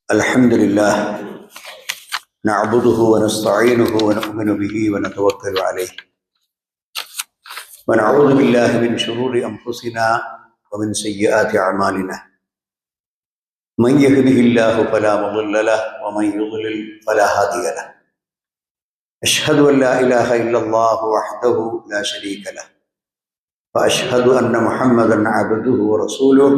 الحمد لله نعبده ونستعينه ونؤمن به ونتوكل عليه ونعوذ بالله من شرور أنفسنا ومن سيئات أعمالنا من يهده الله فلا مضل له ومن يضلل فلا هادي له أشهد أن لا إله إلا الله وحده لا شريك له وأشهد أن محمدا عبده ورسوله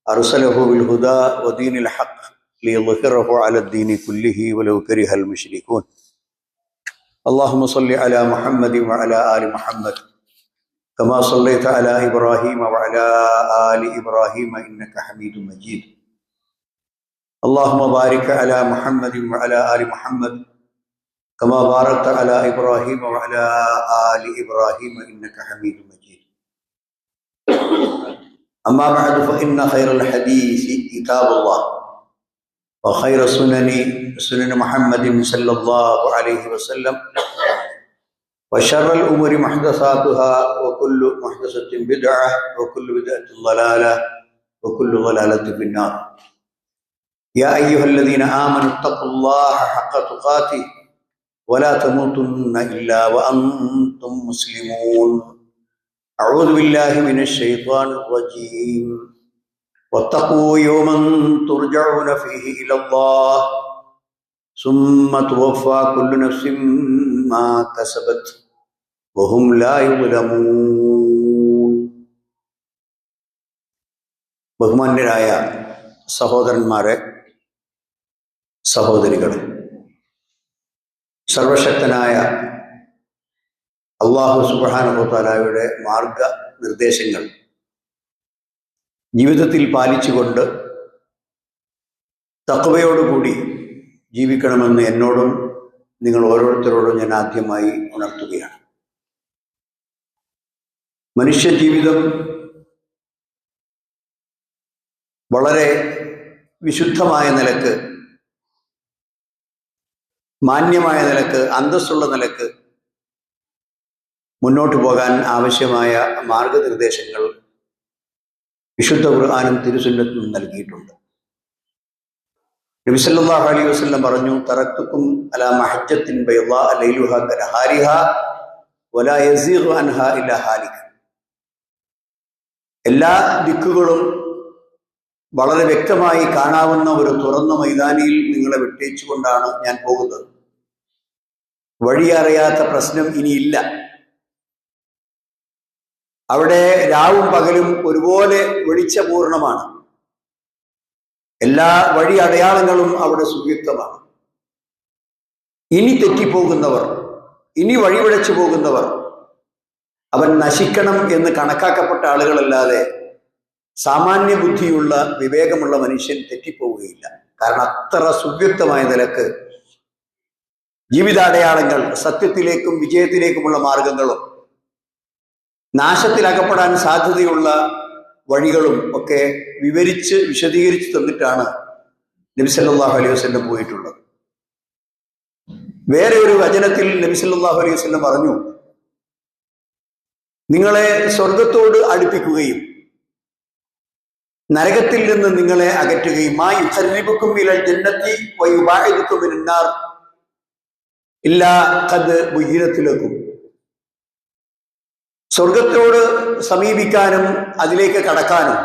أرسله بالهدى ودين الحق ليظهره على الدين كله ولو كره المشركون اللهم صل على محمد وعلى آل محمد كما صليت على إبراهيم وعلى آل إبراهيم إنك حميد مجيد اللهم بارك على محمد وعلى آل محمد كما باركت على إبراهيم وعلى آل إبراهيم إنك حميد مجيد أما بعد فإن خير الحديث كتاب الله وخير سنن محمد صلى الله عليه وسلم وشر الأمور محدثاتها وكل محدثة بدعة وكل بدعة ضلالة وكل ضلالة في النار يا أيها الذين آمنوا اتقوا الله حق تقاته ولا تموتن إلا وأنتم مسلمون أعوذ بالله من الشيطان الرجيم واتقوا يوما ترجعون فيه إلى الله ثم توفى كل نفس ما كسبت وهم لا يظلمون. ബഹുമാന്യരായ സഹോദരന്മാരെ, സഹോദരികളെ, സർവശക്തനായ അല്ലാഹു സുബ്ഹാനഹു വ തആലയുടെ മാർഗനിർദ്ദേശങ്ങൾ ജീവിതത്തിൽ പാലിച്ചുകൊണ്ട് തഖ്വയോടുകൂടി ജീവിക്കണമെന്ന് എന്നോടും നിങ്ങൾ ഓരോരുത്തരോടും ഞാൻ ആദ്യമായി ഉണർത്തുകയാണ്. മനുഷ്യജീവിതം വളരെ വിശുദ്ധമായ നിലക്ക്, മാന്യമായ നിലക്ക്, അന്തസ്സുള്ള നിലക്ക് മുന്നോട്ട് പോകാൻ ആവശ്യമായ മാർഗനിർദ്ദേശങ്ങൾ വിശുദ്ധ ഖുർആനും തിരുസുന്നത്തും നൽകിയിട്ടുണ്ട്. നബി സല്ലല്ലാഹു അലൈഹി വസല്ലം പറഞ്ഞു, തറക്തുക്കും അലാ മഹജ്ജത്തിൻ ബൈളാ ലൈലുഹാ കനഹാരിഹാ വലാ യസീഗു അൻഹാ ഇല്ലാ ഹാലിക്. എല്ലാ ദിക്കുകളും വളരെ വ്യക്തമായി കാണാവുന്ന ഒരു തുറന്ന മൈതാനിയിൽ നിങ്ങളെ വിട്ടേച്ചുകൊണ്ടാണ് ഞാൻ പോകുന്നത്. വഴി അറിയാത്ത പ്രശ്നം ഇനിയില്ല. അവിടെ രാവും പകലും ഒരുപോലെ വെളിച്ചപൂർണമാണ്. എല്ലാ വഴി അടയാളങ്ങളും അവിടെ സുവ്യക്തമാണ്. ഇനി തെറ്റിപ്പോകുന്നവർ, ഇനി വഴിപിഴച്ചു പോകുന്നവർ, അവൻ നശിക്കണം എന്ന് കണക്കാക്കപ്പെട്ട ആളുകളല്ലാതെ സാമാന്യ ബുദ്ധിയുള്ള വിവേകമുള്ള മനുഷ്യൻ തെറ്റിപ്പോവുകയില്ല. കാരണം അത്ര സുവ്യക്തമായ നിലക്ക് ജീവിതാടയാളങ്ങൾ, സത്യത്തിലേക്കും വിജയത്തിലേക്കുമുള്ള മാർഗങ്ങളും നാശത്തിലകപ്പെടാൻ സാധ്യതയുള്ള വഴികളും ഒക്കെ വിശദീകരിച്ച് തന്നിട്ടാണ് നബി സല്ലല്ലാഹു അലൈഹി വസല്ലം പോയിട്ടുള്ളത്. വേറെ ഒരു വചനത്തിൽ നബി സല്ലല്ലാഹു അലൈഹി വസല്ലം പറഞ്ഞു, നിങ്ങളെ സ്വർഗത്തോട് അടുപ്പിക്കുകയും നരകത്തിൽ നിന്ന് നിങ്ങളെ അകറ്റുകയും മാ യുഖർരിബുക്കും ഇലൽ ജന്നത്തി വയുബാഇദുക്കും മിനൻ നാർ ഇല്ലാ ഖദ് ബുയ്യിനത് ലക്കും. സ്വർഗത്തോട് സമീപിക്കാനും അതിലേക്ക് കടക്കാനും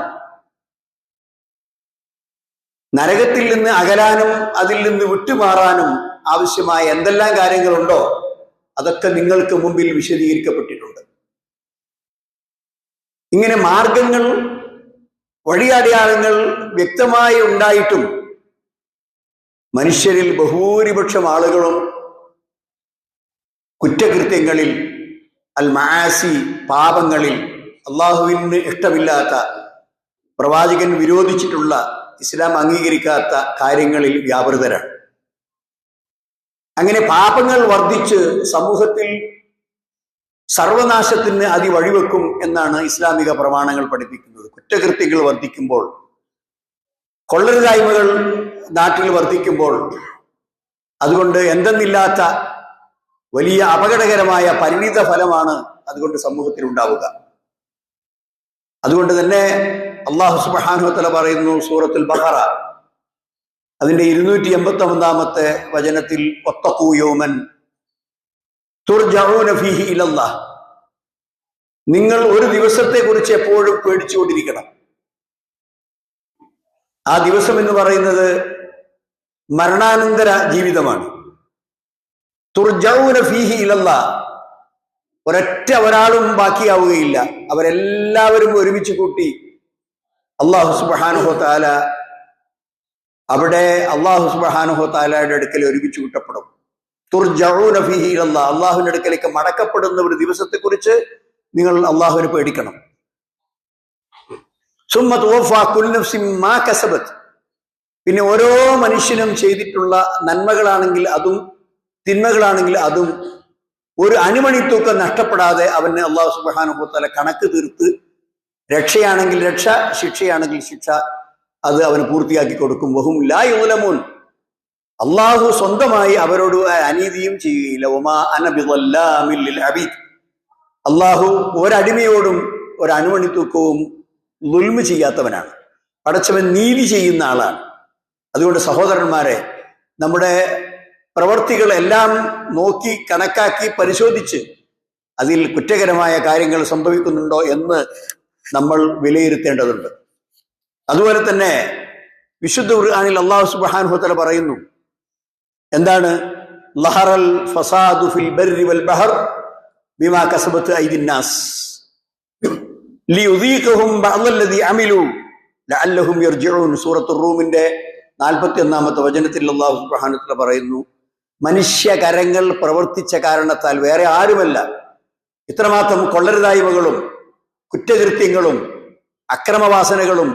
നരകത്തിൽ നിന്ന് അകലാനും അതിൽ നിന്ന് വിട്ടുമാറാനും ആവശ്യമായ എന്തെല്ലാം കാര്യങ്ങളുണ്ടോ അതൊക്കെ നിങ്ങൾക്ക് മുമ്പിൽ വിശദീകരിക്കപ്പെട്ടിട്ടുണ്ട്. ഇങ്ങനെ മാർഗങ്ങൾ, വഴിയടയാളങ്ങൾ വ്യക്തമായി ഉണ്ടായിട്ടും മനുഷ്യരിൽ ബഹുഭൂരിപക്ഷം ആളുകളും കുറ്റകൃത്യങ്ങളിൽ, അൽ മആസി, പാപങ്ങളിൽ, അള്ളാഹുവിന് ഇഷ്ടമില്ലാത്ത, പ്രവാചകൻ വിരോധിച്ചിട്ടുള്ള, ഇസ്ലാം അംഗീകരിക്കാത്ത കാര്യങ്ങളിൽ വ്യാപൃതരാണ്. അങ്ങനെ പാപങ്ങൾ വർദ്ധിച്ച് സമൂഹത്തിൽ സർവനാശത്തിന് വഴിവെക്കും എന്നാണ് ഇസ്ലാമിക പ്രമാണങ്ങൾ പഠിപ്പിക്കുന്നത്. കുറ്റകൃത്യങ്ങൾ വർദ്ധിക്കുമ്പോൾ, കൊള്ളരുതായ്മകൾ നാട്ടിൽ വർദ്ധിക്കുമ്പോൾ അതുകൊണ്ട് എന്തെന്നില്ലാത്ത വലിയ അപകടകരമായ പരിണിത ഫലമാണ് അതുകൊണ്ട് സമൂഹത്തിൽ ഉണ്ടാവുക. അതുകൊണ്ട് തന്നെ അല്ലാഹു സുബ്ഹാനഹു വ തആല പറയുന്നു സൂറത്തുൽ ബഖറ അതിന്റെ 281 വചനത്തിൽ വത്തഖൂ യൗമൻ തുർജഊന ഫീഹി ഇലല്ലാഹ്, നിങ്ങൾ ഒരു ദിവസത്തെ കുറിച്ച് എപ്പോഴും പേടിച്ചുകൊണ്ടിരിക്കണം. ആ ദിവസം എന്ന് പറയുന്നത് മരണാനന്തര ജീവിതമാണ്. തുർജഊന ഫീഹി ഇലല്ലാഹ്, ഒരാളും ബാക്കിയാവുകയില്ല. അവരെല്ലാവരും ഒരുമിച്ച് കൂട്ടി അല്ലാഹു സുബ്ഹാനഹു വ തആല അവിടെ അല്ലാഹു സുബ്ഹാനഹു വ തആലയുടെ അടുക്കൽ ഒരുമിച്ച് കൂട്ടപ്പെടും. തുർജഊന ഫീഹി ഇലല്ലാഹ്, അല്ലാഹുവിന്റെ അടുക്കലേക്ക് മടക്കപ്പെടുന്ന ഒരു ദിവസത്തെ കുറിച്ച് നിങ്ങൾ അല്ലാഹുവിനെ പേടിക്കണം. സുമ്മ തുവഫാ കുല്ലു നഫ്സിൻ മാ കസബത്, പിന്നെ ഓരോ മനുഷ്യനും ചെയ്തിട്ടുള്ള നന്മകളാണെങ്കിൽ അതും തിന്മകളാണെങ്കിൽ അതും ഒരു അണുമണി തൂക്കം നഷ്ടപ്പെടാതെ അവന് അല്ലാഹു സുബ്ഹാനഹു വ തആല കണക്ക് തീർത്ത് രക്ഷയാണെങ്കിൽ രക്ഷ, ശിക്ഷയാണെങ്കിൽ ശിക്ഷ, അത് അവന് പൂർത്തിയാക്കി കൊടുക്കും. വഹും ലാ യുളമൂൻ, അള്ളാഹു സ്വന്തമായി അവരോട് അനീതിയും ചെയ്യുകയില്ല. വമാ അന ബിളല്ലാമിൻ ലിൽ അബീദ്, അള്ളാഹു ഒരടിമയോടും ഒരു അണുമണി തൂക്കവും ദുൽമ് ചെയ്യാത്തവനാണ്. പടച്ചവൻ നീതി ചെയ്യുന്ന ആളാണ്. അതുകൊണ്ട് സഹോദരന്മാരെ, നമ്മുടെ പ്രവർത്തികളെല്ലാം നോക്കി കണക്കാക്കി പരിശോധിച്ച് അതിൽ കുറ്റകരമായ കാര്യങ്ങൾ സംഭവിക്കുന്നുണ്ടോ എന്ന് നമ്മൾ വിലയിരുത്തേണ്ടതുണ്ട്. അതുപോലെ തന്നെ വിശുദ്ധ ഖുർആനിൽ അല്ലാഹു സുബ്ഹാനഹു വ തആല പറയുന്നു, എന്താണ്? ലഹറൽ ഫസാദു ഫിൽ ബർരി വൽ ബഹർ ബിമാ കസബത് ഐദിൻ നാസ് ലിയുദീഖഹും ബഅദല്ലദി അമിലു ലഅല്ലഹും യർജിഊൻ. സൂറത്തുർ റൂമിന്റെ 41 വചനത്തിൽ അല്ലാഹു സുബ്ഹാനഹു വ തആല പറയുന്നു, മനുഷ്യകരങ്ങൾ പ്രവർത്തിച്ച കാരണത്താൽ, വേറെ ആരുമല്ല, ഇത്രമാത്രം കൊള്ളരുതായ്മകളും കുറ്റകൃത്യങ്ങളും അക്രമവാസനകളും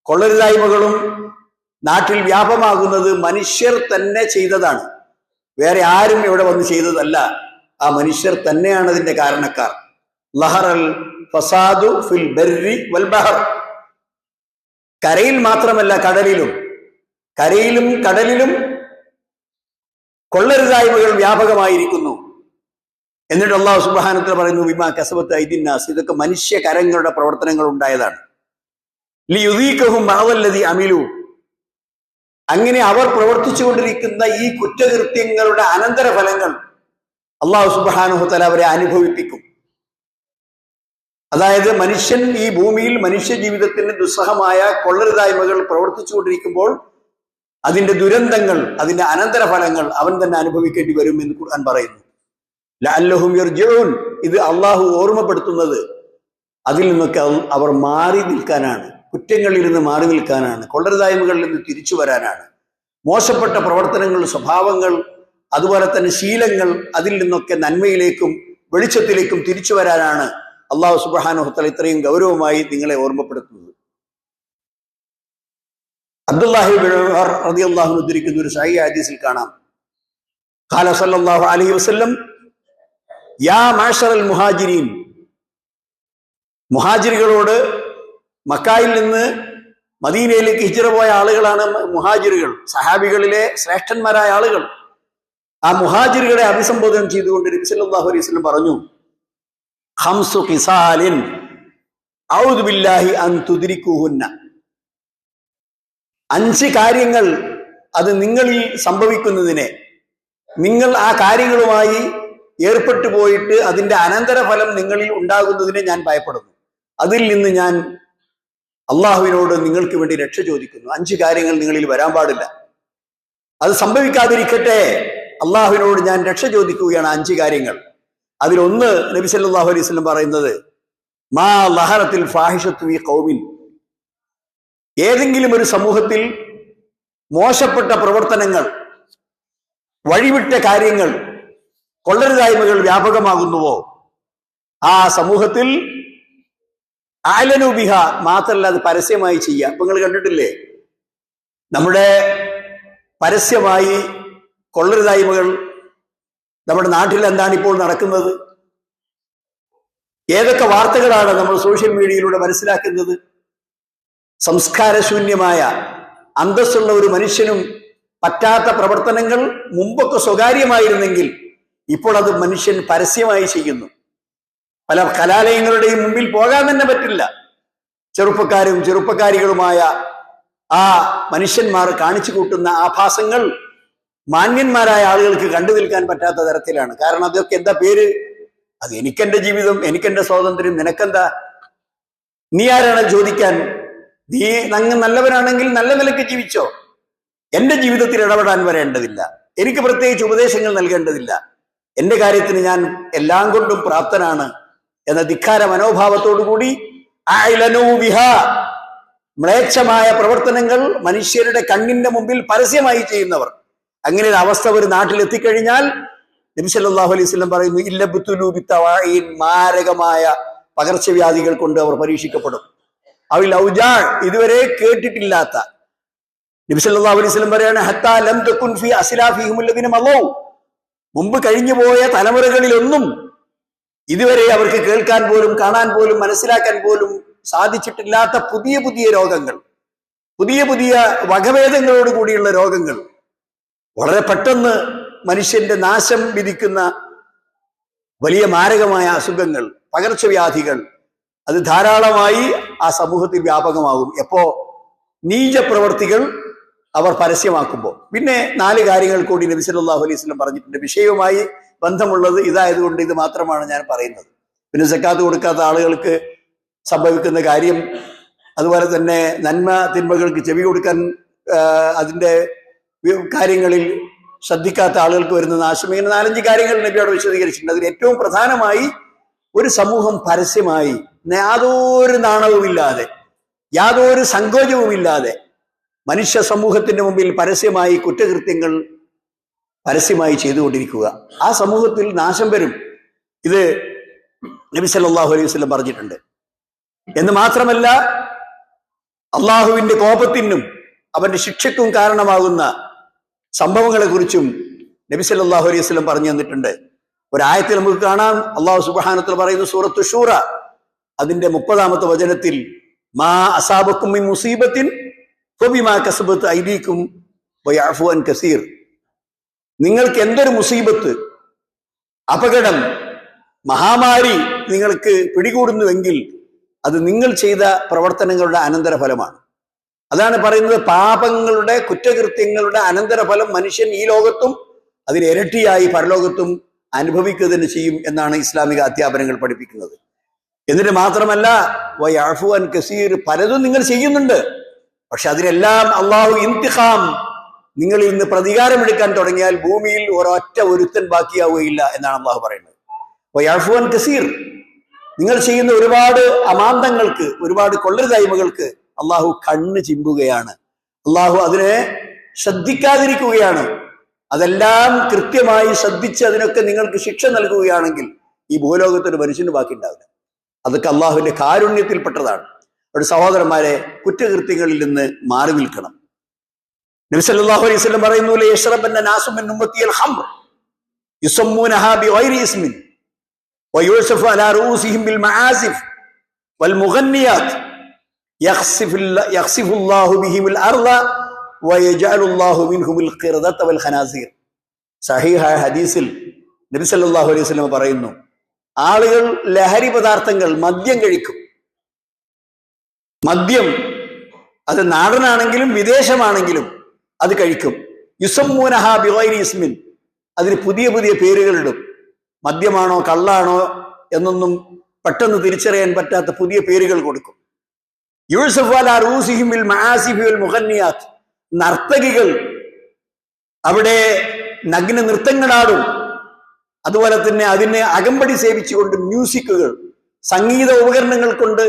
കൊള്ളരുതായ്മകളും നാട്ടിൽ വ്യാപമാകുന്നത് മനുഷ്യർ തന്നെ ചെയ്തതാണ്. വേറെ ആരും ഇവിടെ വന്ന് ചെയ്തതല്ല, ആ മനുഷ്യർ തന്നെയാണ് അതിന്റെ കാരണക്കാർ. ലഹറൽ ഫസാദു ഫിൽ ബർരി വൽ ബഹർ, കരയിൽ മാത്രമല്ല കരയിലും കടലിലും കൊള്ളരുതായ്മകൾ വ്യാപകമായിരിക്കുന്നു. എന്നിട്ട് അല്ലാഹു സുബ്ഹാനഹു വ തആല പറയുന്നു, ബിമാ കസബത് ഐദിൻ നാസ്, ഇതൊക്കെ മനുഷ്യ കരങ്ങളുടെ പ്രവർത്തനങ്ങൾ ഉണ്ടായതാണ്. ലിയുദീഖഹും ബഅദല്ലദി അമിലു, അങ്ങനെ അവർ പ്രവർത്തിച്ചുകൊണ്ടിരിക്കുന്ന ഈ കുറ്റകൃത്യങ്ങളുടെ അനന്തരഫലങ്ങൾ അല്ലാഹു സുബ്ഹാനഹു വ തആല അവരെ അനുഭവിപ്പിക്കും. അതായത് മനുഷ്യൻ ഈ ഭൂമിയിൽ മനുഷ്യ ജീവിതത്തിന് ദുസ്സഹമായ കൊള്ളരുതായ്മകൾ പ്രവർത്തിച്ചുകൊണ്ടിരിക്കുമ്പോൾ അതിന്റെ ദുരന്തങ്ങൾ, അതിന്റെ അനന്തരഫലങ്ങൾ അവൻ തന്നെ അനുഭവിക്കേണ്ടി വരും എന്ന് ഖുർആൻ പറയുന്നു. ലഅല്ലഹും യർജിഊൻ, ഇത് അള്ളാഹു ഓർമ്മപ്പെടുത്തുന്നത് അതിൽ നിന്നൊക്കെ അവർ മാറി നിൽക്കാനാണ്, കുറ്റങ്ങളിൽ നിന്ന് മാറി നിൽക്കാനാണ്, കൊള്ളരുതായ്മകളിൽ നിന്ന് തിരിച്ചു വരാനാണ്, മോശപ്പെട്ട പ്രവർത്തനങ്ങൾ, സ്വഭാവങ്ങൾ, അതുപോലെ തന്നെ ശീലങ്ങൾ, അതിൽ നിന്നൊക്കെ നന്മയിലേക്കും വെളിച്ചത്തിലേക്കും തിരിച്ചു വരാനാണ് അല്ലാഹു സുബ്ഹാനഹു വ തആല ഇത്രയും ഗൗരവമായി നിങ്ങളെ ഓർമ്മപ്പെടുത്തുന്നത്. അബ്ദുല്ലാഹി ഇബ്നു ഉമർ റളിയല്ലാഹു അൻഹു ഉദ്ധരിക്കുന്ന ഒരു സഹീഹ് ഹദീസിൽ കാണാം, ഖാല സല്ലല്ലാഹു അലൈഹി വസല്ലം, യാ മാശറൽ മുഹാജിരീൻ, മുഹാജിറുകളോട്, മക്കായിൽ നിന്ന് മദീനയിലേക്ക് ഹിജ്റ പോയ ആളുകളാണ് മുഹാജിറുകൾ, സഹാബികളിലെ ശ്രേഷ്ഠന്മാരായ ആളുകൾ. ആ മുഹാജിറുകളെ അഭിസംബോധന ചെയ്തുകൊണ്ട് നബി സല്ലല്ലാഹു അലൈഹി വസല്ലം പറഞ്ഞു, ഖംസു ഖിസാലിൻ അഊദു ബില്ലാഹി അൻ തുദ്രികുഹുന്ന, 5 കാര്യങ്ങൾ അത് നിങ്ങളിൽ സംഭവിക്കുന്നതിനെ, നിങ്ങൾ ആ കാര്യങ്ങളുമായി ഏർപ്പെട്ടു പോയിട്ട് അതിന്റെ അനന്തരഫലം നിങ്ങളിൽ ഉണ്ടാകുന്നതിനെ ഞാൻ ഭയപ്പെടുന്നു. അതിൽ നിന്ന് ഞാൻ അള്ളാഹുവിനോട് നിങ്ങൾക്ക് വേണ്ടി രക്ഷ ചോദിക്കുന്നു. 5 കാര്യങ്ങൾ നിങ്ങളിൽ വരാൻ പാടില്ല, അത് സംഭവിക്കാതിരിക്കട്ടെ, അള്ളാഹുവിനോട് ഞാൻ രക്ഷ ചോദിക്കുകയാണ്. 5 കാര്യങ്ങൾ. അതിലൊന്ന് നബി സല്ലല്ലാഹു അലൈഹി വസല്ലം പറയുന്നത്, മാ ലഹറത്തിൽ ഫാഹിഷത്തു ഫീ ഖൗമിൻ, ഏതെങ്കിലും ഒരു സമൂഹത്തിൽ മോശപ്പെട്ട പ്രവർത്തനങ്ങൾ, വഴിവിട്ട കാര്യങ്ങൾ, കൊള്ളരുതായ്മകൾ വ്യാപകമാകുന്നുവോ, ആ സമൂഹത്തിൽ അഅ്ലനു ബിഹ, മാത്രമല്ല അത് പരസ്യമായി ചെയ്യുക. അപ്പൊ നിങ്ങൾ കണ്ടിട്ടില്ലേ, നമ്മുടെ പരസ്യമായി കൊള്ളരുതായ്മകൾ നമ്മുടെ നാട്ടിൽ എന്താണ് ഇപ്പോൾ നടക്കുന്നത്? ഏതൊക്കെ വാർത്തകളാണ് നമ്മൾ സോഷ്യൽ മീഡിയയിലൂടെ മനസ്സിലാക്കുന്നത്? സംസ്കാരശൂന്യമായ, അന്തസ്സുള്ള ഒരു മനുഷ്യനും പറ്റാത്ത പ്രവർത്തനങ്ങൾ മുമ്പൊക്കെ സ്വകാര്യമായിരുന്നെങ്കിൽ ഇപ്പോൾ അത് മനുഷ്യൻ പരസ്യമായി ചെയ്യുന്നു. പല കലാലയങ്ങളുടെയും മുമ്പിൽ പോകാൻ തന്നെ പറ്റില്ല. ചെറുപ്പക്കാരും ചെറുപ്പക്കാരികളുമായ ആ മനുഷ്യന്മാർ കാണിച്ചു കൂട്ടുന്ന ആഭാസങ്ങൾ മാന്യന്മാരായ ആളുകൾക്ക് കണ്ടു നിൽക്കാൻ പറ്റാത്ത തരത്തിലാണ്. കാരണം അതൊക്കെ എന്താ പേര്? അത് എനിക്കെന്റെ ജീവിതം, എനിക്കെന്റെ സ്വാതന്ത്ര്യം, നിനക്കെന്താ? നീ ആരാണ് ചോദിക്കാൻ? നീ നല്ലവനാണെങ്കിൽ നല്ല നിലയ്ക്ക് ജീവിച്ചോ. എന്റെ ജീവിതത്തിൽ ഇടപെടാൻ വരേണ്ടതില്ല, എനിക്ക് പ്രത്യേകിച്ച് ഉപദേശങ്ങൾ നൽകേണ്ടതില്ല, എന്റെ കാര്യത്തിന് ഞാൻ എല്ലാം കൊണ്ടും പ്രാപ്തനാണ് എന്ന ധിക്കാര മനോഭാവത്തോടുകൂടി മ്ലേച്ഛമായ പ്രവർത്തനങ്ങൾ മനുഷ്യരുടെ കണ്ണിന്റെ മുമ്പിൽ പരസ്യമായി ചെയ്യുന്നവർ, അങ്ങനെ ഒരു അവസ്ഥ ഒരു നാട്ടിലെത്തിക്കഴിഞ്ഞാൽ നബി സല്ലല്ലാഹു അലൈഹി വസല്ലം പറയുന്നു, ഇല്ലബ്തുലു ബിത്തവാഈൻ, മാരകമായ പകർച്ചവ്യാധികൾ കൊണ്ട് അവർ പരീക്ഷിക്കപ്പെടും. അവിൽ ഔജാ, ഇതുവരെ കേട്ടിട്ടില്ലാത്ത. നബി സല്ലല്ലാഹു അലൈഹി വസല്ലം പറയാണ്, ഹത്താ ലം തകുൻ ഫീ അസ്ലാഫിഹിം അല്ലദീന മളൗ, മുമ്പ് കഴിഞ്ഞുപോയ തലമുറകളിലൊന്നും ഇതുവരെ അവർക്ക് കേൾക്കാൻ പോലും കാണാൻ പോലും മനസ്സിലാക്കാൻ പോലും സാധിച്ചിട്ടില്ലാത്ത പുതിയ പുതിയ രോഗങ്ങൾ, പുതിയ പുതിയ വകഭേദങ്ങളോട് കൂടിയുള്ള രോഗങ്ങൾ, വളരെ പെട്ടെന്ന് മനുഷ്യന്റെ നാശം വിധിക്കുന്ന വലിയ മാരകമായ അസുഖങ്ങൾ, പകർച്ചവ്യാധികൾ, അത് ധാരാളമായി ആ സമൂഹത്തിൽ വ്യാപകമാകും. എപ്പോ? നീച പ്രവർത്തികൾ അവർ പരസ്യമാക്കുമ്പോൾ. പിന്നെ 4 കാര്യങ്ങൾ കൂടി നബി സല്ലല്ലാഹു അലൈഹി വസല്ലം പറഞ്ഞിട്ടുണ്ട്. വിഷയവുമായി ബന്ധമുള്ളത് ഇതായതുകൊണ്ട് ഇത് മാത്രമാണ് ഞാൻ പറയുന്നത്. പിന്നെ സക്കാത്ത് കൊടുക്കാത്ത ആളുകൾക്ക് സംഭവിക്കുന്ന കാര്യം, അതുപോലെ തന്നെ നന്മ തിന്മകൾക്ക് ചെവി കൊടുക്കാൻ അതിൻ്റെ കാര്യങ്ങളിൽ ശ്രദ്ധിക്കാത്ത ആളുകൾക്ക് വരുന്ന നാശം, ഇങ്ങനെ 4-5 കാര്യങ്ങൾ നബി അവിടെ വിശദീകരിച്ചിട്ടുണ്ട്. അതിൽ ഏറ്റവും പ്രധാനമായി ഒരു സമൂഹം പരസ്യമായി യാതൊരു നാണവുമില്ലാതെ യാതൊരു സങ്കോചവുമില്ലാതെ മനുഷ്യ സമൂഹത്തിന്റെ മുമ്പിൽ പരസ്യമായി കുറ്റകൃത്യങ്ങൾ പരസ്യമായി ചെയ്തുകൊണ്ടിരിക്കുക, ആ സമൂഹത്തിൽ നാശം വരും. ഇത് നബി സല്ലല്ലാഹു അലൈഹി വസല്ലം പറഞ്ഞിട്ടുണ്ട്. എന്ന് മാത്രമല്ല, അള്ളാഹുവിന്റെ കോപത്തിനും അവന്റെ ശിക്ഷയ്ക്കും കാരണമാകുന്ന സംഭവങ്ങളെ കുറിച്ചും നബി സല്ലല്ലാഹു അലൈഹി വസല്ലം പറഞ്ഞു തന്നിട്ടുണ്ട്. ഒരായത്തിൽ നമുക്ക് കാണാം, അള്ളാഹു സുബ്ഹാനഹു വ തആല പറയുന്നു, സൂറത്തു ശൂറ അതിന്റെ 30-ാമത്തെ വചനത്തിൽ, മാ അസാബക്കും മിൻ മുസീബത്തിൻ ഫബിമാ കസബത് ഐദീകും വയഅഫു അൻ കസീർ. നിങ്ങൾക്ക് എന്തൊരു മുസീബത്ത്, അപകടം, മഹാമാരി നിങ്ങൾക്ക് പിടികൂടുന്നുവെങ്കിൽ അത് നിങ്ങൾ ചെയ്ത പ്രവർത്തനങ്ങളുടെ അനന്തരഫലമാണ്. അതാണ് പറയുന്നത്, പാപങ്ങളുടെ കുറ്റകൃത്യങ്ങളുടെ അനന്തരഫലം മനുഷ്യൻ ഈ ലോകത്തും അതിന് ഇരട്ടിയായി പരലോകത്തും അനുഭവിക്കുക തന്നെ ചെയ്യും എന്നാണ് ഇസ്ലാമിക അധ്യാപനങ്ങൾ പഠിപ്പിക്കുന്നത്. എന്നിട്ട് മാത്രമല്ല, വയഅഫു അൻ കസീർ, പലതും നിങ്ങൾ ചെയ്യുന്നുണ്ട്, പക്ഷെ അതിനെല്ലാം അള്ളാഹു ഇന്തിഖാം, നിങ്ങളിൽ നിന്ന് പ്രതികാരമെടുക്കാൻ തുടങ്ങിയാൽ ഭൂമിയിൽ ഒരൊറ്റ ഒരുത്തൻ ബാക്കിയാവുകയില്ല എന്നാണ് അള്ളാഹു പറയുന്നത്. വയഅഫു അൻ കസീർ, നിങ്ങൾ ചെയ്യുന്ന ഒരുപാട് അമാന്തങ്ങൾക്ക്, ഒരുപാട് കൊള്ളരുതായ്മകൾക്ക് അള്ളാഹു കണ്ണ് ചിമ്പുകയാണ്, അള്ളാഹു അതിനെ ശ്രദ്ധിക്കാതിരിക്കുകയാണ്. അതെല്ലാം കൃത്യമായി ശ്രദ്ധിച്ച് അതിനൊക്കെ നിങ്ങൾക്ക് ശിക്ഷ നൽകുകയാണെങ്കിൽ ഈ ഭൂലോകത്തൊരു മനുഷ്യന് ബാക്കി ഉണ്ടാവില്ല. അതൊക്കെ അള്ളാഹുവിന്റെ കാരുണ്യത്തിൽപ്പെട്ടതാണ്. അവിടെ സഹോദരന്മാരെ, കുറ്റകൃത്യങ്ങളിൽ നിന്ന് മാറി നിൽക്കണം. നബി സല്ലല്ലാഹു അലൈഹി വസല്ലം പറയുന്നു, ലയശ്റബന്ന നാസു മിൻ ഉമ്മത്തിൽ ഖംർ യുസമ്മൂനഹാ ബിഗൈരി ഇസ്മിൻ വയുസഫു അലാ റൂസിഹിം ബിൽ മആസിഫ് വൽ മുഗന്നിയാത്ത് യഖ്സിഫുല്ലാഹു ബിഹിൽ അർള വയജഅലുല്ലാഹു മിൻഹുൽ ഖിർദത വൽ ഖനാസീർ. സഹീഹായ ഹദീസിൽ നബി സല്ലല്ലാഹു അലൈഹി വസല്ലം പറയുന്നു, ആളുകൾ ലഹരി പദാർത്ഥങ്ങൾ, മദ്യം കഴിക്കും. മദ്യം അത് നാടനാണെങ്കിലും വിദേശമാണെങ്കിലും അത് കഴിക്കും. യുസമ്മൂനഹാ ബിഗൈരി ഇസ്മിൻ, അതിന് പുതിയ പുതിയ പേരുകളിടും. മദ്യമാണോ കള്ളാണോ എന്നൊന്നും പെട്ടെന്ന് തിരിച്ചറിയാൻ പറ്റാത്ത പുതിയ പേരുകൾ കൊടുക്കും. യുസഫു അലാ റൂസിഹിം ബിൽ മആസിഫി വൽ മുഗന്നിയാത്ത്, നർത്തകികൾ അവിടെ നഗ്ന നൃത്തങ്ങളാടും. അതുപോലെ തന്നെ അതിനെ അകമ്പടി സേവിച്ചുകൊണ്ട് മ്യൂസിക്കുകൾ, സംഗീത ഉപകരണങ്ങൾ കൊണ്ട്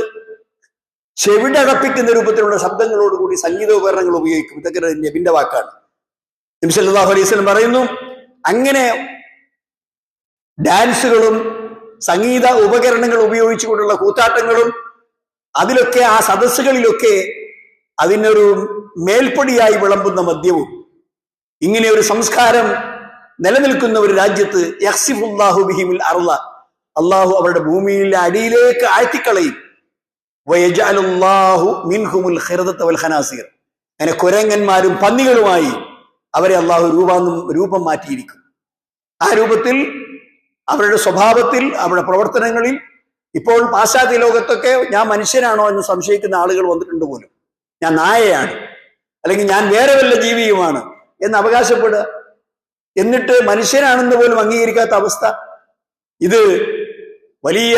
ചെവിടടപ്പിക്കുന്ന രൂപത്തിലുള്ള ശബ്ദങ്ങളോടുകൂടി സംഗീത ഉപകരണങ്ങൾ ഉപയോഗിക്കും. ഇതൊക്കെ നബിന്റെ വാക്കാണ്. നബി സല്ലല്ലാഹു അലൈഹി വസല്ലം പറയുന്നു, അങ്ങനെ ഡാൻസുകളും സംഗീത ഉപകരണങ്ങൾ ഉപയോഗിച്ചുകൊണ്ടുള്ള കൂത്താട്ടങ്ങളും അതിലൊക്കെ, ആ സദസ്സുകളിലൊക്കെ അതിനൊരു മേൽപ്പൊടിയായി വിളമ്പുന്ന മദ്യവും, ഇങ്ങനെ ഒരു സംസ്കാരം നിലനിൽക്കുന്ന ഒരു രാജ്യത്ത് യഖ്സിഫുല്ലാഹു ബിഹിൽ അർള, അള്ളാഹു അവരുടെ ഭൂമിയിലെ അടിയിലേക്ക് ആഴ്ത്തിക്കളയും. വയജഅലുല്ലാഹു മിൻഹുൽ ഖിർദത വൽ ഖനാസീർ, അങ്ങനെ കുരങ്ങന്മാരും പന്നികളുമായി അവരെ അള്ളാഹു രൂപം മാറ്റിയിരിക്കും. ആ രൂപത്തിൽ അവരുടെ സ്വഭാവത്തിൽ, അവരുടെ പ്രവർത്തനങ്ങളിൽ ഇപ്പോൾ പാശ്ചാത്യ ലോകത്തൊക്കെ ഞാൻ മനുഷ്യനാണോ എന്ന് സംശയിക്കുന്ന ആളുകൾ വന്നിട്ടുണ്ട് പോലും. ഞാൻ നായയാണ്, അല്ലെങ്കിൽ ഞാൻ വേറെ വല്ല ജീവിയുമാണ് എന്ന് അവകാശപ്പെടുക. എന്നിട്ട് മനുഷ്യനാണെന്ന് പോലും അംഗീകരിക്കാത്ത അവസ്ഥ. ഇത് വലിയ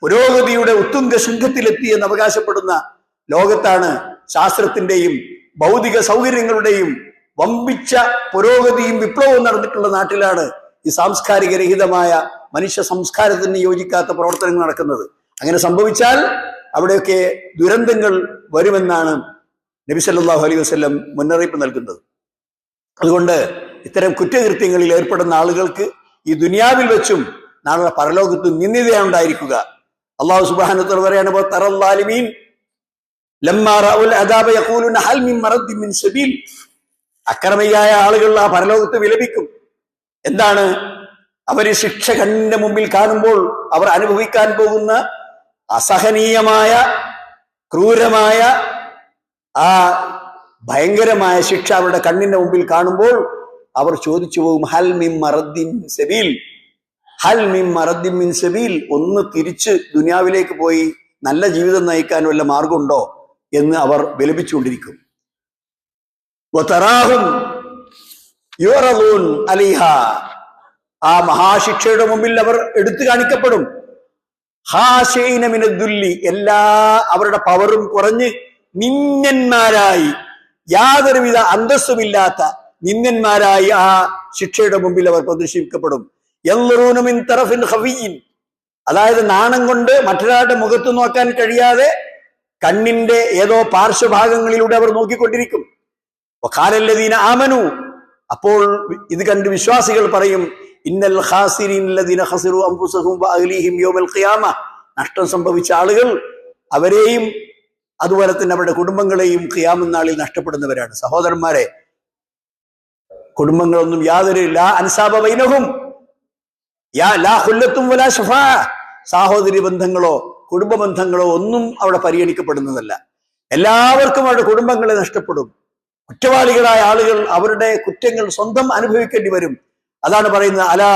പുരോഗതിയുടെ ഉത്തുംഗ ശൃംഖത്തിലെത്തി എന്ന് അവകാശപ്പെടുന്ന ലോകത്താണ് ശാസ്ത്രത്തിന്റെയും ഭൗതിക സൗകര്യങ്ങളുടെയും വമ്പിച്ച പുരോഗതിയും വിപ്ലവവും നടന്നിട്ടുള്ള നാട്ടിലാണ് ഈ സാംസ്കാരിക രഹിതമായ മനുഷ്യ സംസ്കാരത്തിന് യോജിക്കാത്ത പ്രവർത്തനങ്ങൾ നടക്കുന്നത്. അങ്ങനെ സംഭവിച്ചാൽ അവിടെയൊക്കെ ദുരന്തങ്ങൾ വരുമെന്നാണ് നബി സല്ലല്ലാഹു അലൈഹി വസല്ലം മുന്നറിയിപ്പ് നൽകുന്നത്. അതുകൊണ്ട് ഇത്തരം കുറ്റകൃത്യങ്ങളിൽ ഏർപ്പെടുന്ന ആളുകൾക്ക് ഈ ദുനിയാവിൽ വെച്ചും നാളെ പരലോകത്തും നിന്ദിതയാണ് ഉണ്ടായിരിക്കുക. അല്ലാഹു സുബ്ഹാനഹു വ തആല പറയാണ്, തറല്ലാലിമീൻ ലമ്മാ റഅഉൽ അദാബ യഖൂലുന ഹൽ മിൻ മറദ്ദിൻ മിൻ സബീൽ. അക്രമിയായ ആളുകൾ ആ പരലോകത്ത് വിലപിക്കും. എന്താണ്? അവര് ശിക്ഷ കണ്ണിന്റെ മുമ്പിൽ കാണുമ്പോൾ അവർ അനുഭവിക്കാൻ പോകുന്ന അസഹനീയമായ ക്രൂരമായ ആ ഭയങ്കരമായ ശിക്ഷ അവരുടെ കണ്ണിന്റെ മുമ്പിൽ കാണുമ്പോൾ അവർ ചോദിച്ചു പോകും, ഹൽ മിൻ മറദ്ദിൻ മിൻ സബീൽ, ഹൽ മിൻ മറദ്ദിൻ മിൻ സബീൽ. ഒന്ന് തിരിച്ച് ദുനിയാവിലേക്ക് പോയി നല്ല ജീവിതം നയിക്കാൻ വല്ല മാർഗമുണ്ടോ എന്ന് അവർ വിലപിച്ചുകൊണ്ടിരിക്കും. വതറാഹും യുറദൂൻ അലൈഹ. ആ മഹാശിക്ഷയുടെ മുമ്പിൽ അവർ എടുത്തു കാണിക്കപ്പെടും. ഖാശീന മിനദ്ദുല്ലി. എല്ലാ അവരുടെ പവറും കുറഞ്ഞ് നിന്ദന്മാരായി, യാതൊരുവിധ അന്തസ്സുമില്ലാത്ത നിന്ദന്മാരായി ആ ശിക്ഷയുടെ മുമ്പിൽ അവർ പ്രദർശിപ്പിക്കപ്പെടും. യൻളുറൂന മിൻ തറഫിൻ ഖഫിയ്യിൻ. അതായത് നാണം കൊണ്ട് മറ്റൊരാളുടെ മുഖത്ത് നോക്കാൻ കഴിയാതെ കണ്ണിന്റെ ഏതോ പാർശ്വഭാഗങ്ങളിലൂടെ അവർ നോക്കിക്കൊണ്ടിരിക്കും. വഖാലല്ലദീന ആമനു. അപ്പോൾ ഇത് കണ്ട് വിശ്വാസികൾ പറയും, ഇന്നൽ ഖാസിരീൻ അല്ലദീന ഖസിറു അൻഫുസഹും വഅഹ്ലീഹിം യൗമൽ ഖിയാമ. നഷ്ടം സംഭവിച്ച ആളുകൾ അവരെയും അതുപോലെ തന്നെ അവരുടെ കുടുംബങ്ങളെയും ഖിയാമത്ത് നാളിൽ നഷ്ടപ്പെടുന്നവരാണ്. സഹോദരന്മാരെ, കുടുംബങ്ങളൊന്നും യാതൊരു ലാ അൻസാബ ബൈനഹും ലാ ഖുല്ലത്തും വലാ ശഫാ. സാഹോദര്യ ബന്ധങ്ങളോ കുടുംബ ബന്ധങ്ങളോ ഒന്നും അവിടെ പരിഗണിക്കപ്പെടുന്നതല്ല. എല്ലാവർക്കും അവരുടെ കുടുംബങ്ങളെ നഷ്ടപ്പെടും. കുറ്റവാളികളായ ആളുകൾ അവരുടെ കുറ്റങ്ങൾ സ്വന്തം അനുഭവിക്കേണ്ടി വരും. അതാണ് പറയുന്നത്, അലാ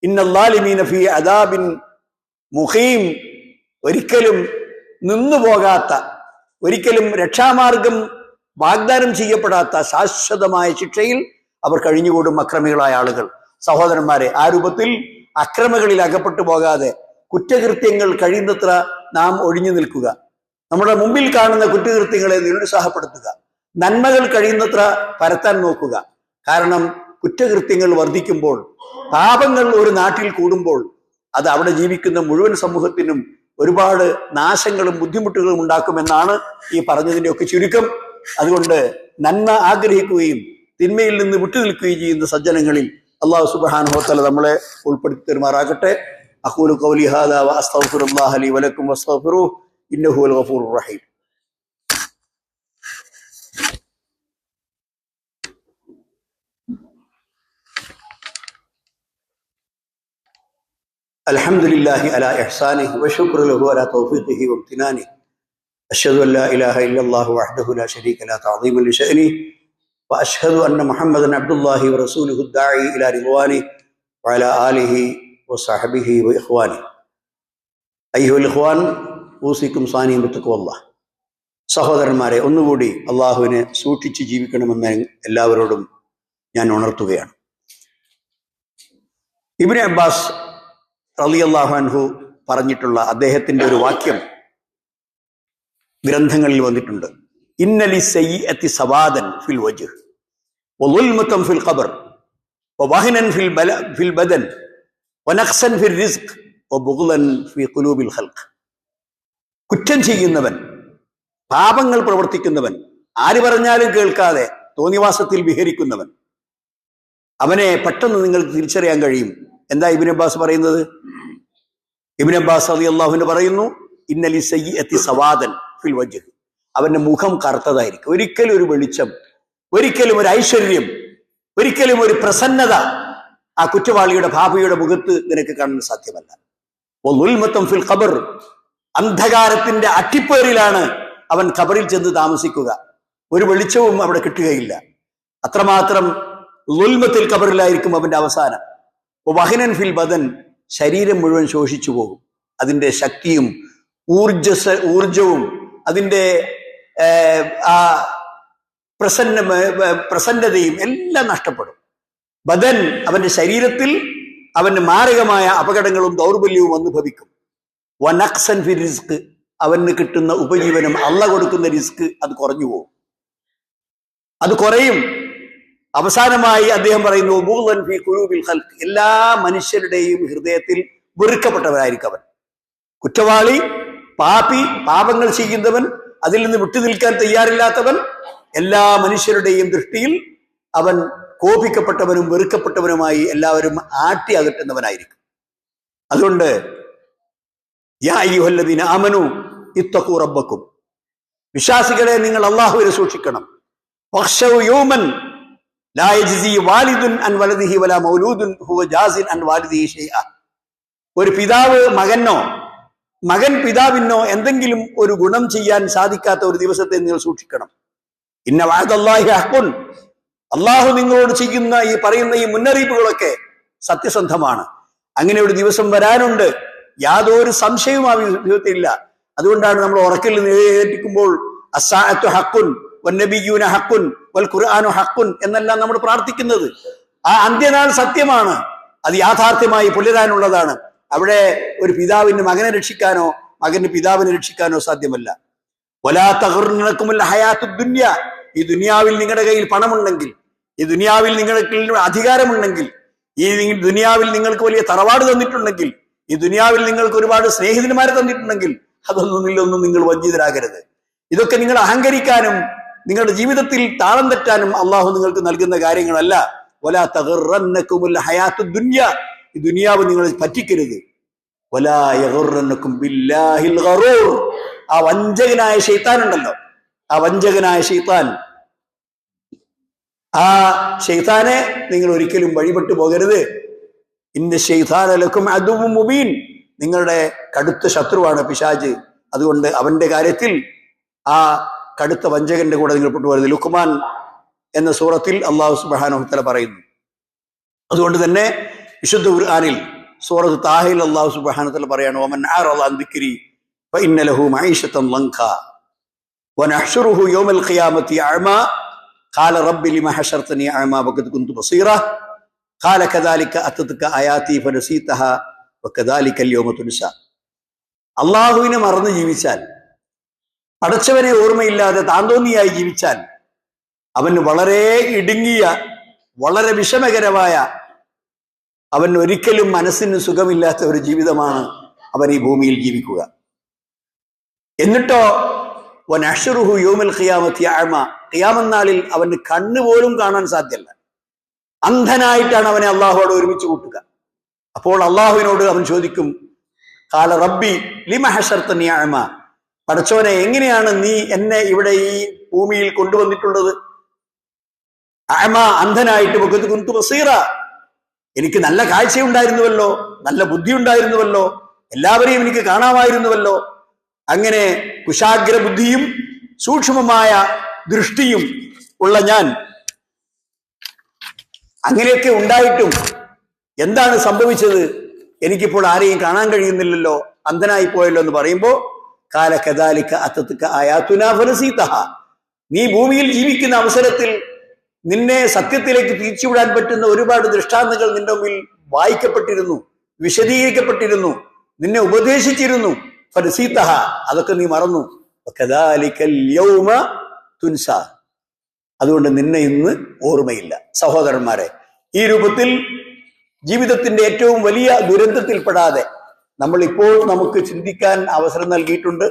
ഇന്നല്ലാലിമീന ഫീ അദാബിൻ മുഖീം. ഒരിക്കലും നിന്നുപോകാത്ത, ഒരിക്കലും രക്ഷാമാർഗം വാഗ്ദാനം ചെയ്യപ്പെടാത്ത ശാശ്വതമായ ശിക്ഷയിൽ അവർ കഴിഞ്ഞുകൂടും അക്രമികളായ ആളുകൾ. സഹോദരന്മാരെ, ആ രൂപത്തിൽ അക്രമങ്ങളിൽ അകപ്പെട്ടു പോകാതെ കുറ്റകൃത്യങ്ങൾ കഴിയുന്നത്ര നാം ഒഴിഞ്ഞു നിൽക്കുക. നമ്മുടെ മുമ്പിൽ കാണുന്ന കുറ്റകൃത്യങ്ങളെ നിരുത്സാഹപ്പെടുത്തുക. നന്മകൾ കഴിയുന്നത്ര പരത്താൻ നോക്കുക. കാരണം കുറ്റകൃത്യങ്ങൾ വർദ്ധിക്കുമ്പോൾ, പാപങ്ങൾ ഒരു നാട്ടിൽ കൂടുമ്പോൾ അത് അവിടെ ജീവിക്കുന്ന മുഴുവൻ സമൂഹത്തിനും ഒരുപാട് നാശങ്ങളും ബുദ്ധിമുട്ടുകളും ഉണ്ടാക്കുമെന്നാണ് ഈ പറഞ്ഞതിൻ്റെയൊക്കെ ചുരുക്കം. അതുകൊണ്ട് നന്മ ആഗ്രഹിക്കുകയും തിന്മയിൽ നിന്ന് വിട്ടുനിൽക്കുകയും ചെയ്യുന്ന സജ്ജനങ്ങളിൽ അല്ലാഹു സുബ്ഹാനഹു വ തആല നമ്മളെ ഉൾപ്പെടുത്തി തരുമാറാകട്ടെ. അഖൂലു ഖൗലി ഹാദാ വ അസ്തഗ്ഫിറുല്ലാഹ ലി വലക്കും വസ്തഗ്ഫിറുഹു ഇന്നഹു ഹുവൽ ഗഫൂറുർ റഹീം. അൽഹംദുലില്ലാഹി അലാ ഇഹ്സാനിഹി വശുക്റു ലഹു അലാ തൗഫീഖിഹി വംതിനാനിഹി. അശ്ഹദു അൻ ലാ ഇലാഹ ഇല്ലല്ലാഹു വഹ്ദഹു ലാ ശരീക ലഹു തഅദീമൻ ലിശഅനിഹി വഅശ്ഹദു അന്ന മുഹമ്മദൻ അബ്ദുല്ലാഹി വറസൂലുഹു ദാഇ ഇലാ റിദ്വാനിഹി വഅലാ ആലിഹി വസഹ്ബിഹി വഇഖ്വാനിഹി. അയ്യുഹൽ ഇഖ്വാൻ, ഊസിക്കും സാനിയും ബിത്തഖ്വല്ലാഹ്. സഹോദരന്മാരെ, ഒന്നുകൂടി അള്ളാഹുവിനെ സൂക്ഷിച്ച് ജീവിക്കണമെന്ന് എല്ലാവരോടും ഞാൻ ഉണർത്തുകയാണ്. ഇബ്നു അബ്ബാസ് റളിയല്ലാഹു അൻഹു പറഞ്ഞിട്ടുള്ള അദ്ദേഹത്തിന്റെ ഒരു വാക്യം ഗ്രന്ഥങ്ങളിൽ വന്നിട്ടുണ്ട്. ഇന്നലി സയ്യിഅത്തി സവാദൻ ഫിൽ വജ്ഹ് വളുൽമതൻ ഫിൽ ഖബർ വവഹനൻ ഫിൽ ബദൻ വനഖ്സൻ ഫിൽ റിസ്ഖ് വബുഗ്ളൻ ഫി ഖുലൂബിൽ ഖൽഖ്. കുറ്റം ചെയ്യുന്നവൻ, പാപങ്ങൾ പ്രവർത്തിക്കുന്നവൻ, ആര് പറഞ്ഞാലും കേൾക്കാതെ തോന്നിവാസത്തിൽ വിഹരിക്കുന്നവൻ, അവനെ പെട്ടെന്ന് നിങ്ങൾക്ക് തിരിച്ചറിയാൻ കഴിയും. എന്താ ഇബ്നു അബ്ബാസ് പറയുന്നത്? ഇബ്നു അബ്ബാസ് റളിയല്ലാഹു അൻഹു പറയുന്നു, ഇന്നലി സയ്യിഅത്തി സവാദൻ ഫിൽ വജ്ഹ്. അവന്റെ മുഖം കറുത്തതായിരിക്കും. ഒരിക്കലും ഒരു വെളിച്ചം, ഒരിക്കലും ഒരു ഐശ്വര്യം, ഒരിക്കലും ഒരു പ്രസന്നത ആ കുറ്റവാളിയുടെ പാപിയുടെ മുഖത്ത് നിനക്ക് കാണാൻ സാധ്യമല്ല. വളുൽമതൻ ഫിൽ ഖബർ. അന്ധകാരത്തിന്റെ അട്ടിപ്പേറിലാണ് അവൻ ഖബറിൽ ചെന്ന് താമസിക്കുക. ഒരു വെളിച്ചവും അവിടെ കിട്ടുകയില്ല. അത്രമാത്രം ളുൽമത്തിൽ ഖബറിലായിരിക്കും അവന്റെ അവസാനം. വഹനൻ ഫിൽ ബദൻ. ശരീരം മുഴുവൻ ശോഷിച്ചു പോകും. അതിന്റെ ശക്തിയും ഊർജവും അതിന്റെ ആ പ്രസന്നതയും എല്ലാം നഷ്ടപ്പെടും. ബദൻ, അവന്റെ ശരീരത്തിൽ അവന് മാരകമായ അപകടങ്ങളും ദൗർബല്യവും വന്നു ഭവിക്കും. വനക്സൻ ഫി റിസ്ക്, അവന് കിട്ടുന്ന ഉപജീവനം, അള്ള കൊടുക്കുന്ന റിസ്ക് അത് കുറഞ്ഞു പോകും, അത് കുറയും. അവസാനമായി അദ്ദേഹം പറയുന്നു ബുഗ്ളൻ ഫി ഖുലൂബിൽ ഖൽഖ്, എല്ലാ മനുഷ്യരുടെയും ഹൃദയത്തിൽ വെറുക്കപ്പെട്ടവനായിരിക്കും അവൻ. കുറ്റവാളി, പാപി, പാപങ്ങൾ ചെയ്യുന്നവൻ, അതിൽ നിന്ന് വിട്ടുനിൽക്കാൻ തയ്യാറില്ലാത്തവൻ, എല്ലാ മനുഷ്യരുടെയും ദൃഷ്ടിയിൽ അവൻ കോപിക്കപ്പെട്ടവനും വെറുക്കപ്പെട്ടവനുമായി എല്ലാവരും ആട്ടി അകറ്റുന്നവനായിരിക്കും. അതുകൊണ്ട് യാ അയ്യുഹല്ലദീന ആമനൂ ഇത്തഖൂ റബ്ബക്കും, വിശ്വാസികളെ നിങ്ങൾ അല്ലാഹുവിനെ സൂക്ഷിക്കണം. വഖ്ശൗ യൗമൻ ലാ യജ്സി വാലിദുൻ അൻ വലദിഹി വലാ മൗലൂദുൻ ഹുവ ജാസിൻ അൻ വാലിദിഹി ഷൈഅ. ഒരു പിതാവ് മകനോ മകൻ പിതാവിനോ എന്തെങ്കിലും ഒരു ഗുണം ചെയ്യാൻ സാധിക്കാത്ത ഒരു ദിവസത്തെ നിങ്ങൾ സൂക്ഷിക്കണം. ഇന്ന വഅദല്ലാഹി ഹഖ്ഖുൻ, അള്ളാഹു നിങ്ങളോട് ചെയ്യുന്ന ഈ പറയുന്ന ഈ മുന്നറിയിപ്പുകളൊക്കെ സത്യസന്ധമാണ്. അങ്ങനെ ഒരു ദിവസം വരാനുണ്ട്, യാതൊരു സംശയവും ആ വിധത്തിലില്ല. അതുകൊണ്ടാണ് നമ്മൾ ഉറക്കിൽ എഴുന്നേൽക്കുമ്പോൾ അസ്സാഅത്തു ഹഖ്ഖുൻ വന്നബിയ്യൂന ഹഖ്ഖുൻ വൽ ഖുർആനു ഹഖ്ഖുൻ എന്നെല്ലാം നമ്മൾ പ്രാർത്ഥിക്കുന്നത്. ആ അന്ത്യനാൾ സത്യമാണ്, അത് യാഥാർത്ഥ്യമായി പുലരാനുള്ളതാണ്. അവിടെ ഒരു പിതാവിന് മകനെ രക്ഷിക്കാനോ മകന് പിതാവിനെ രക്ഷിക്കാനോ സാധ്യമല്ല. വലാ തഗ്റുന്നകുമുൽ ഹയാത്തുദ് ദുനിയ, ഈ ദുനിയാവിൽ നിങ്ങളുടെ കയ്യിൽ പണമുണ്ടെങ്കിൽ, ഈ ദുനിയാവിൽ നിങ്ങൾക്ക് അധികാരമുണ്ടെങ്കിൽ, ഈ ദുനിയാവിൽ നിങ്ങൾക്ക് വലിയ തറവാട് തന്നിട്ടുണ്ടെങ്കിൽ, ഈ ദുനിയാവിൽ നിങ്ങൾക്ക് ഒരുപാട് സ്നേഹിതന്മാരെ തന്നിട്ടുണ്ടെങ്കിൽ, അതൊന്നും നിങ്ങൾ വഞ്ചിതരാകരുത്. ഇതൊക്കെ നിങ്ങൾ അഹങ്കരിക്കാനും നിങ്ങളുടെ ജീവിതത്തിൽ താളം തെറ്റാനും അള്ളാഹു നിങ്ങൾക്ക് നൽകുന്ന കാര്യങ്ങളല്ല. വലാ തഗ്റന്നകുമുൽ ഹയാത്തുദ് ദുനിയ, ഈ ദുനിയാവ് നിങ്ങൾ പറ്റിക്കരുത്. വലാ യഗ്റന്നകും ബില്ലാഹിൽ ഗറൂർ, ആ വഞ്ചകനായ ശൈത്താൻ ഉണ്ടല്ലോ, ആ വഞ്ചകനായ ശൈത്താൻ, ആ ശൈത്താനെ നിങ്ങൾ ഒരിക്കലും വഴിപെട്ടു പോകരുത്. ഇന്ന ശൈത്താന ലക്കും അദുവ്വുൻ മുബീൻ, നിങ്ങളുടെ കടുത്ത ശത്രുവാണ് പിശാച്. അതുകൊണ്ട് അവന്റെ കാര്യത്തിൽ ആ കടുത്ത വഞ്ചകന്റെ കൂടെ നിങ്ങൾ പെട്ടുപോകരുത്. ലുഖ്മാൻ എന്ന സൂറത്തിൽ അല്ലാഹു സുബ്ഹാനഹു വ തആല പറയുന്നു. അതുകൊണ്ട് തന്നെ വിശുദ്ധ ഖുർആനിൽ സൂറത്ത് താഹയിൽ അല്ലാഹു സുബ്ഹാനഹു വ തആല പറയാണ്, വമൻ അഅറള അൻ ദിക്രി ഫഇന്ന ലഹു മഈശതൻ ലൻക വനഹ്ശുറുഹു യൗമൽ ഖിയാമത്തി അഅമാ ഖാല റബ്ബി ലിമ ഹശർതനി അഅമാ വഖദ് കുന്തു ബസീറ ഖാല കദാലിക അതതുക ആയാതി ഫനസീതഹ വകദാലിക അൽയൗമ തുൻസാ. അല്ലാഹുവിനെ മറന്ന് ജീവിച്ചാൽ, പടച്ചവനെ ഓർമ്മയില്ലാതെ താന്തോന്നിയായി ജീവിച്ചാൽ, അവന് വളരെ ഇടുങ്ങിയ, വളരെ വിഷമകരമായ, അവൻ ഒരിക്കലും മനസ്സിന് സുഖമില്ലാത്ത ഒരു ജീവിതമാണ് അവൻ ഈ ഭൂമിയിൽ ജീവിക്കുക. എന്നിട്ടോ വനഹ്ശുറുഹു യൗമൽ ഖിയാമത്തി അഅമ, ഖിയാമത്ത് നാളിൽ അവന് കണ്ണുപോലും കാണാൻ സാധ്യമല്ല, അന്ധനായിട്ടാണ് അവനെ അള്ളാഹുവോട് ഒരുമിച്ച് കൂട്ടുക. അപ്പോൾ അള്ളാഹുവിനോട് അവൻ ചോദിക്കും, ഖാല റബ്ബി ലിമ ഹശർതനി അഅമ, പടച്ചോനെ എങ്ങനെയാണ് നീ എന്നെ ഇവിടെ ഈ ഭൂമിയിൽ കൊണ്ടുവന്നിട്ടുള്ളത്? അഅമ, അന്ധനായിട്ട്, വഖദ് കുന്തു ബസീറ, എനിക്ക് നല്ല കാഴ്ചയുണ്ടായിരുന്നുവല്ലോ, നല്ല ബുദ്ധി ഉണ്ടായിരുന്നുവല്ലോ, എല്ലാവരെയും എനിക്ക് കാണാമായിരുന്നുവല്ലോ. അങ്ങനെ കുശാഗ്ര ബുദ്ധിയും സൂക്ഷ്മമായ ദൃഷ്ടിയും ഉള്ള ഞാൻ, അങ്ങനെയൊക്കെ ഉണ്ടായിട്ടും എന്താണ് സംഭവിച്ചത്? എനിക്കിപ്പോൾ ആരെയും കാണാൻ കഴിയുന്നില്ലല്ലോ, അന്ധനായി പോയല്ലോ എന്ന് പറയുമ്പോ കാല കദാലിക അതതുക ആയാതുനാ ഫനസീതഹ, നീ ഭൂമിയിൽ ജീവിക്കുന്ന അവസരത്തിൽ നിന്നെ സത്യത്തിലേക്ക് തിരിച്ചുവിടാൻ പറ്റുന്ന ഒരുപാട് ദൃഷ്ടാന്തങ്ങൾ നിന്റെ മുമ്പിൽ വായിക്കപ്പെട്ടിരുന്നു, വിശദീകരിക്കപ്പെട്ടിരുന്നു, നിന്നെ ഉപദേശിച്ചിരുന്നു. ഫനസീതഹ, അതൊക്കെ നീ മറന്നു. കദാലികൽ യൗമ തുൻസാ, അതുകൊണ്ട് നിന്നെ ഇന്ന് ഓർമ്മയില്ല. സഹോദരന്മാരെ, ഈ രൂപത്തിൽ ജീവിതത്തിന്റെ ഏറ്റവും വലിയ ദുരന്തത്തിൽപ്പെടാതെ നമ്മൾ ഇപ്പോൾ നമുക്ക് ചിന്തിക്കാൻ അവസരം നൽകിയിട്ടുണ്ട്,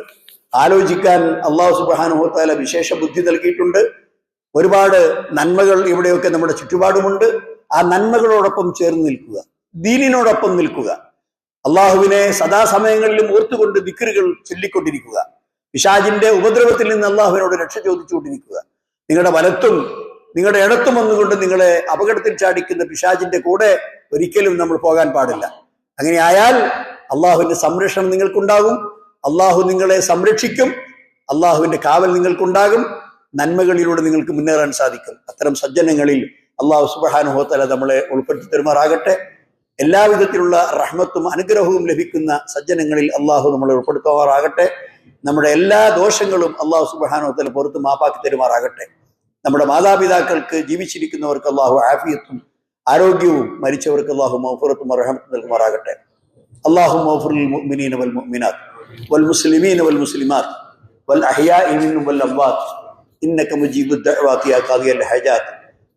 ആലോചിക്കാൻ അല്ലാഹു സുബ്ഹാനഹു വ തആല വിശേഷ ബുദ്ധി നൽകിയിട്ടുണ്ട്. ഒരുപാട് നന്മകൾ ഇവിടെയൊക്കെ നമ്മുടെ ചുറ്റുപാടുമുണ്ട്. ആ നന്മകളോടൊപ്പം ചേർന്ന് നിൽക്കുക, ദീനിനോടൊപ്പം നിൽക്കുക, അള്ളാഹുവിനെ സദാസമയങ്ങളിലും ഓർത്തുകൊണ്ട് ദിക്റുകൾ ചൊല്ലിക്കൊണ്ടിരിക്കുക, പിശാചിന്റെ ഉപദ്രവത്തിൽ നിന്ന് അള്ളാഹുവിനോട് രക്ഷ ചോദിച്ചുകൊണ്ടിരിക്കുക. നിങ്ങളുടെ വലത്തും നിങ്ങളുടെ ഇടത്തും വന്നുകൊണ്ട് നിങ്ങളെ അപകടത്തിൽ ചാടിക്കുന്ന പിശാചിന്റെ കൂടെ ഒരിക്കലും നമ്മൾ പോകാൻ പാടില്ല. അങ്ങനെ ആയാൽ അള്ളാഹുവിന്റെ സംരക്ഷണം നിങ്ങൾക്കുണ്ടാകും, അള്ളാഹു നിങ്ങളെ സംരക്ഷിക്കും, അള്ളാഹുവിന്റെ കാവൽ നിങ്ങൾക്കുണ്ടാകും, നന്മകളിലൂടെ നിങ്ങൾക്ക് മുന്നേറാൻ സാധിക്കും. അത്തരം സജ്ജനങ്ങളിൽ അള്ളാഹു സുബ്ഹാനഹു വ തആല നമ്മളെ ഉൾപ്പെടുത്തി തരുമാറാകട്ടെ. എല്ലാവിധത്തിലുള്ള റഹ്മത്തും അനുഗ്രഹവും ലഭിക്കുന്ന സജ്ജനങ്ങളിൽ അള്ളാഹു നമ്മളെ ഉൾപ്പെടുത്തുമാറാകട്ടെ. നമ്മുടെ എല്ലാ ദോഷങ്ങളും അള്ളാഹു സുബ്ഹാനഹു വ തആല പുറത്ത് മാപ്പാക്കി തരുമാറാകട്ടെ. നമ്മുടെ മാതാപിതാക്കൾക്ക് ജീവിച്ചിരിക്കുന്നവർക്ക് അള്ളാഹു ആഫിയത്തും ആരോഗ്യവും, മരിച്ചവർക്ക് അള്ളാഹു മഗ്ഫിറത്തും റഹ്മത്തും നൽകുമാറാകട്ടെ. അല്ലാഹുമ്മ മഗ്ഫിർ ലിൽ മുഅ്മിനീന വൽ മുഅ്മിനാത്ത് വൽ മുസ്ലിമീന വൽ മുസ്ലിമാത്ത് വൽ അഹ്യാഇ മിൻഹും വൽ അംവാത്ത് ഇന്നക മുജീബുദ് ദഅവാതി യാ ഖാദിയൽ ഹജാത്ത്.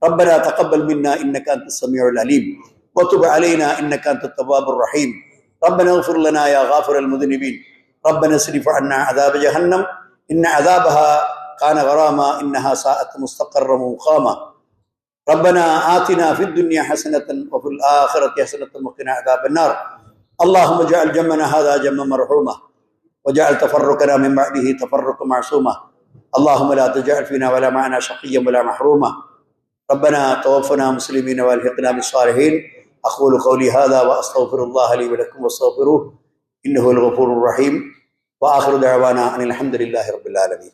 റബ്ബനാ തഖബ്ബൽ മിന്നാ ഇന്നക അൻതസ് സമീഉൽ അലീം വതുബ് അലൈനാ ഇന്നക അൻതത് തവ്വാബുർ റഹീം. റബ്ബനാ ഇഗ്ഫിർ ലനാ യാ ഗാഫിറൽ മുദ്നിബീൻ. റബ്ബനാ ഇസ്രിഫ് അന്നാ അദാബ ജഹന്നം ഇന്ന അദാബഹാ കാന ഗറാമാ ഇന്നഹാ സാഅത് മുസ്തഖറൻ മുഖാമാ. ربنا آتنا في الدنيا حسنة وفي الآخرة حسنة وقنا عذاب النار. اللهم اجعل جمعنا هذا جمعا مرحوما وجعل تفرقنا من بعده تفرقا معصوما. اللهم لا تجعل فينا ولا معنا شقيا ولا محروما. ربنا توفنا مسلمين والحقنا بالصالحين. أقول قولي هذا وأستغفر الله لي ولكم واستغفروه إنه الغفور الرحيم. وآخر دعوانا أن الحمد لله رب العالمين.